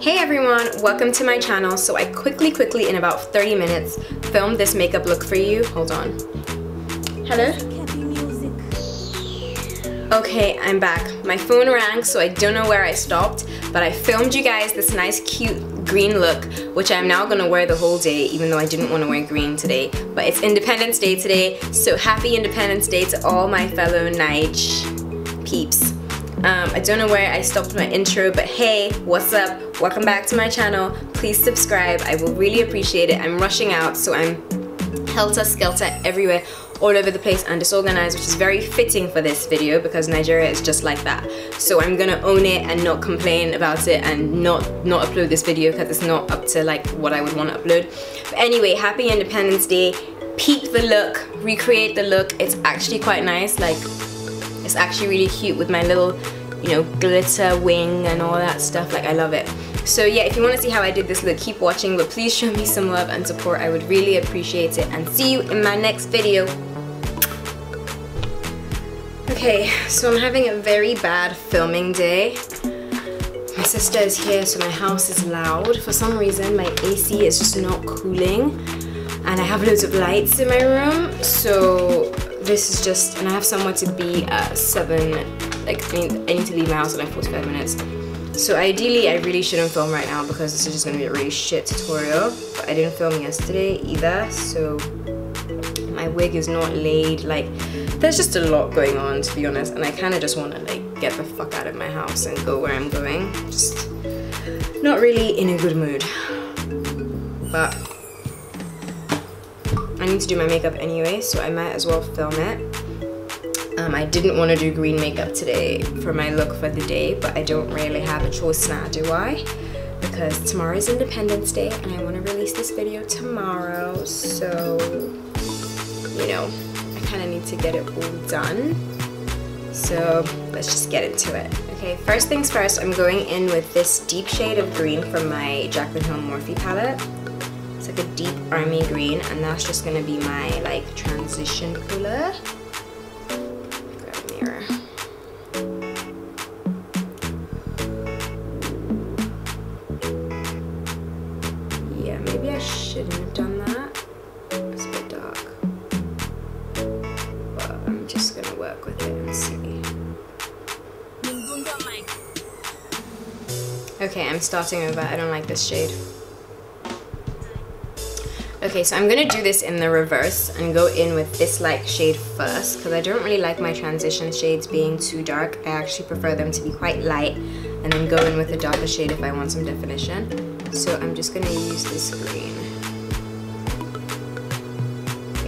Hey everyone, welcome to my channel. So I quickly in about 30 minutes filmed this makeup look for you. Hold on. Hello? Okay, I'm back. My phone rang, so I don't know where I stopped, but I filmed you guys this nice cute green look, which I'm now gonna wear the whole day, even though I didn't want to wear green today. But it's Independence Day today, so happy Independence Day to all my fellow Nige peeps. I don't know where I stopped my intro, but hey, what's up? Welcome back to my channel. Please subscribe. I will really appreciate it. I'm rushing out, so I'm helter-skelter everywhere, all over the place and disorganized, which is very fitting for this video because Nigeria is just like that. So I'm gonna own it and not complain about it and not upload this video because it's not up to like what I would want to upload. But anyway, happy Independence Day. Peep the look, recreate the look. It's actually quite nice. Like, it's actually really cute with my little, you know, glitter wing and all that stuff. Like, I love it. So yeah, if you want to see how I did this look, keep watching, but please show me some love and support. I would really appreciate it, and see you in my next video. Okay, so I'm having a very bad filming day. My sister is here, so my house is loud. For some reason, my AC is just not cooling, and I have loads of lights in my room, so this is just, and I have somewhere to be at 7, like I need to leave my house in like 45 minutes. So ideally, I really shouldn't film right now because this is just gonna be a really shit tutorial, but I didn't film yesterday either, so my wig is not laid. Like, there's just a lot going on, to be honest, and I kind of just want to like get the fuck out of my house and go where I'm going. Just not really in a good mood, but I need to do my makeup anyway, so I might as well film it. I didn't want to do green makeup today for my look for the day, but I don't really have a choice now, do I? Because tomorrow is Independence Day and I want to release this video tomorrow, so you know, I kind of need to get it all done. So let's just get into it. Okay, first things first, I'm going in with this deep shade of green from my Jaclyn Hill Morphe palette. It's like a deep army green, and that's just gonna be my like transition color. Grab a mirror. Yeah, maybe I shouldn't have done that. It's a bit dark. But I'm just gonna work with it and see. Okay, I'm starting over. I don't like this shade. Okay, so I'm gonna do this in the reverse and go in with this light shade first because I don't really like my transition shades being too dark. I actually prefer them to be quite light and then go in with a darker shade if I want some definition. So I'm just gonna use this green.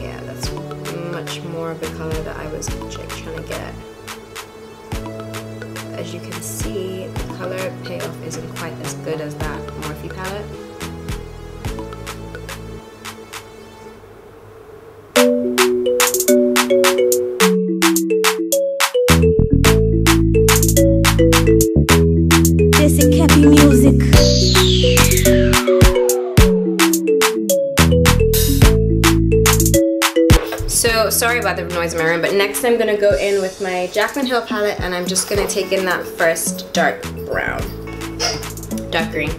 Yeah, that's much more of the color that I was trying to get. As you can see, the color payoff isn't quite as good as that Morphe palette. So sorry about the noise in my room, but next I'm gonna go in with my Jaclyn Hill palette and I'm just gonna take in that first dark brown, dark green.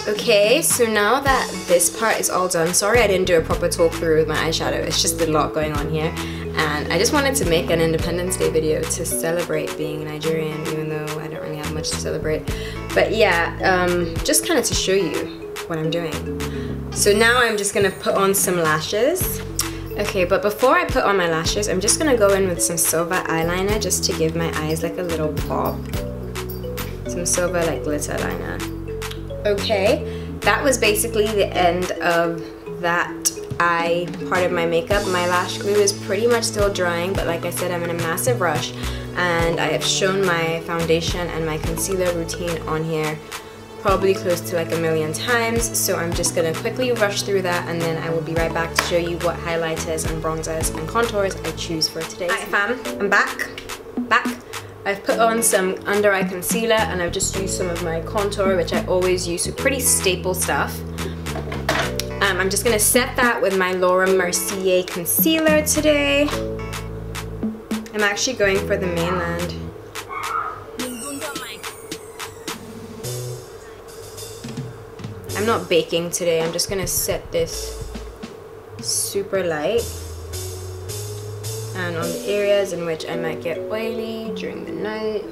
Okay, so now that this part is all done, sorry I didn't do a proper talk through with my eyeshadow, it's just a lot going on here. and I just wanted to make an Independence Day video to celebrate being Nigerian, even though I don't really have much to celebrate. But yeah, just kind of to show you what I'm doing. So now I'm just gonna put on some lashes. Okay, but before I put on my lashes, I'm just gonna go in with some silver eyeliner just to give my eyes like a little pop. Some silver like glitter liner. Okay, that was basically the end of that eye part of my makeup. My lash glue is pretty much still drying, but like I said, I'm in a massive rush, and I have shown my foundation and my concealer routine on here probably close to like 1,000,000 times, so I'm just gonna quickly rush through that, and then I will be right back to show you what highlighters and bronzers and contours I choose for today. Hi fam, I'm back. I've put on some under eye concealer, and I've just used some of my contour, which I always use, so pretty staple stuff. I'm just gonna set that with my Laura Mercier concealer today. I'm actually going for the mainland. I'm not baking today, I'm just gonna set this super light and on the areas in which I might get oily during the night.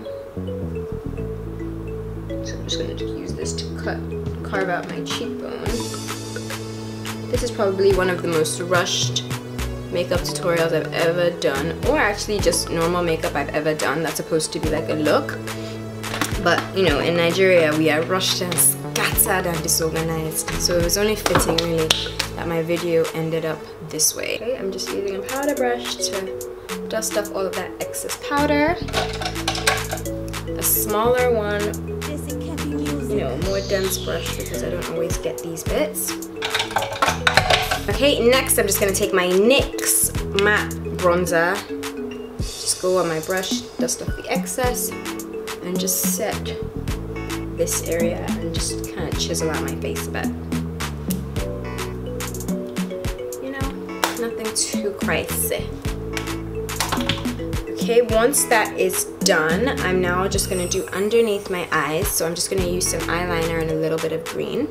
So I'm just gonna use this to carve out my cheekbone. This is probably one of the most rushed makeup tutorials I've ever done, or actually just normal makeup I've ever done that's supposed to be like a look. But you know, in Nigeria we are rushed and scattered and disorganized, so it was only fitting really that my video ended up this way. Okay, I'm just using a powder brush to dust off all of that excess powder. A smaller one, you know, a more dense brush because I don't always get these bits. Okay, next I'm just gonna take my NYX matte bronzer, just go on my brush, dust off the excess, and just set this area and just kind of chisel out my face a bit. You know, nothing too crazy. Okay, once that is done, I'm now just gonna do underneath my eyes, so I'm just gonna use some eyeliner and a little bit of green.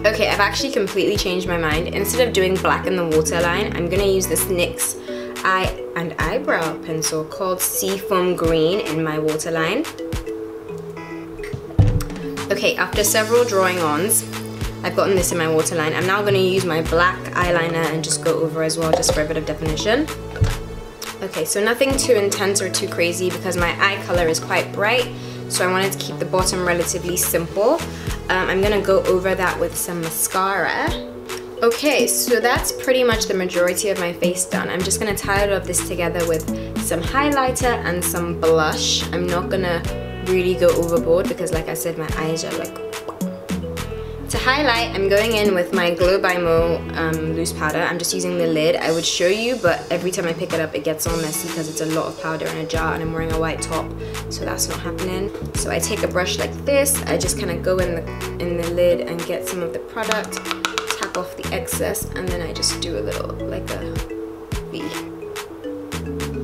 Okay, I've actually completely changed my mind. Instead of doing black in the waterline, I'm gonna use this NYX eye and eyebrow pencil called Seafoam Green in my waterline. Okay, after several drawing-ons, I've gotten this in my waterline. I'm now gonna use my black eyeliner and just go over as well, just for a bit of definition. Okay, so nothing too intense or too crazy because my eye color is quite bright, so I wanted to keep the bottom relatively simple. I'm gonna go over that with some mascara. Okay, so that's pretty much the majority of my face done. I'm just gonna tie all of this together with some highlighter and some blush. I'm not gonna really go overboard because like I said, my eyes are like... To highlight, I'm going in with my Glow by Mo loose powder. I'm just using the lid. I would show you, but every time I pick it up, it gets all messy because it's a lot of powder in a jar and I'm wearing a white top, so that's not happening. So I take a brush like this, I just kind of go in the lid and get some of the product, tap off the excess, and then I just do a little, like a V.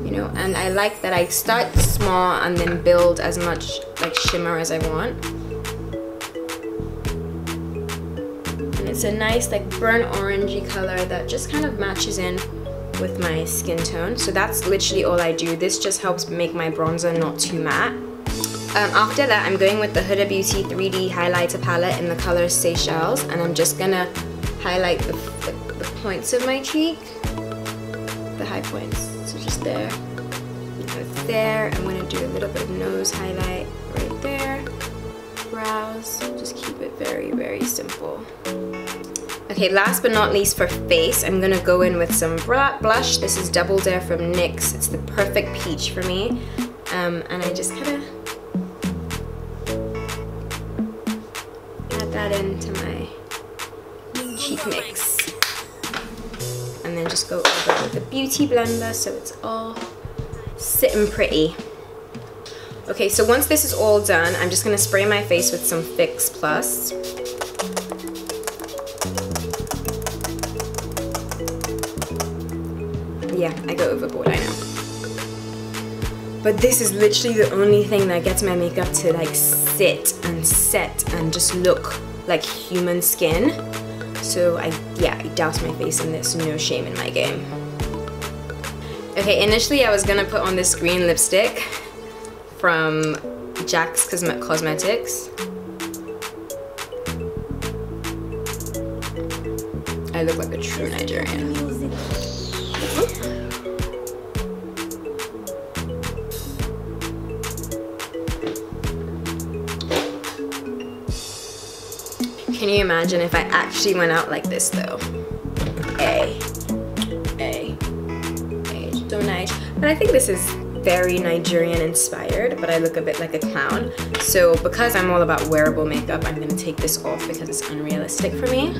You know, and I like that I start small and then build as much like shimmer as I want. It's a nice like burnt orangey color that just kind of matches in with my skin tone. So that's literally all I do. This just helps make my bronzer not too matte. After that, I'm going with the Huda Beauty 3D highlighter palette in the color Seychelles, and I'm just gonna highlight the points of my cheek, the high points. So just there, there. I'm gonna do a little bit of nose highlight right there. Brows, just keep it very, very simple. Okay, last but not least for face, I'm gonna go in with some blush. This is Double Dare from NYX. It's the perfect peach for me. And I just kind of add that into my cheek mix. And then just go over with the beauty blender so it's all sitting pretty. Okay, so once this is all done, I'm just gonna spray my face with some Fix Plus. Yeah, I go overboard, I know. But this is literally the only thing that gets my makeup to like sit and set and just look like human skin. So I douse my face in this, no shame in my game. Okay, initially I was gonna put on this green lipstick from Jack's Cosmetics. I look like a true Nigerian. Can you imagine if I actually went out like this though? So nice. But I think this is very Nigerian inspired, but I look a bit like a clown. So because I'm all about wearable makeup, I'm gonna take this off because it's unrealistic for me.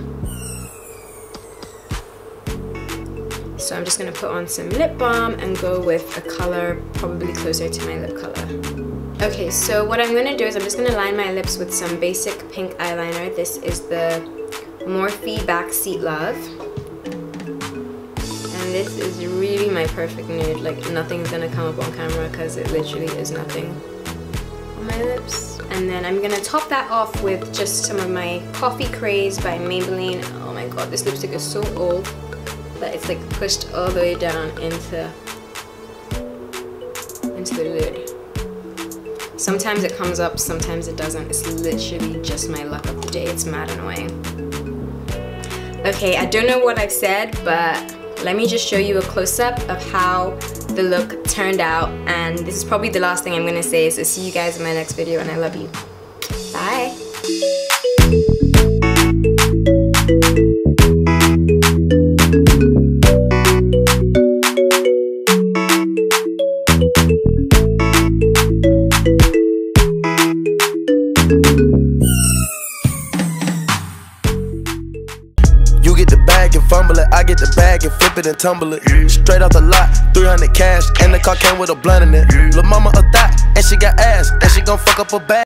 So I'm just gonna put on some lip balm and go with a color probably closer to my lip color. Okay, so what I'm gonna do is I'm just gonna line my lips with some basic pink eyeliner. This is the Morphe Backseat Love. And this is really my perfect nude. Like nothing's gonna come up on camera because it literally is nothing on my lips. And then I'm gonna top that off with just some of my Coffee Craze by Maybelline. Oh my god, this lipstick is so old that it's like pushed all the way down into the lid. Sometimes it comes up, sometimes it doesn't. It's literally just my luck of the day. It's mad annoying. Okay, I don't know what I've said, but let me just show you a close-up of how the look turned out. And this is probably the last thing I'm gonna say, so see you guys in my next video, and I love you. Bye. Fumble it, I get the bag and flip it and tumble it. Straight off the lot, 300 cash, and the car came with a blunt in it. Lil' mama a thot, and she got ass, and she gon' fuck up a bag.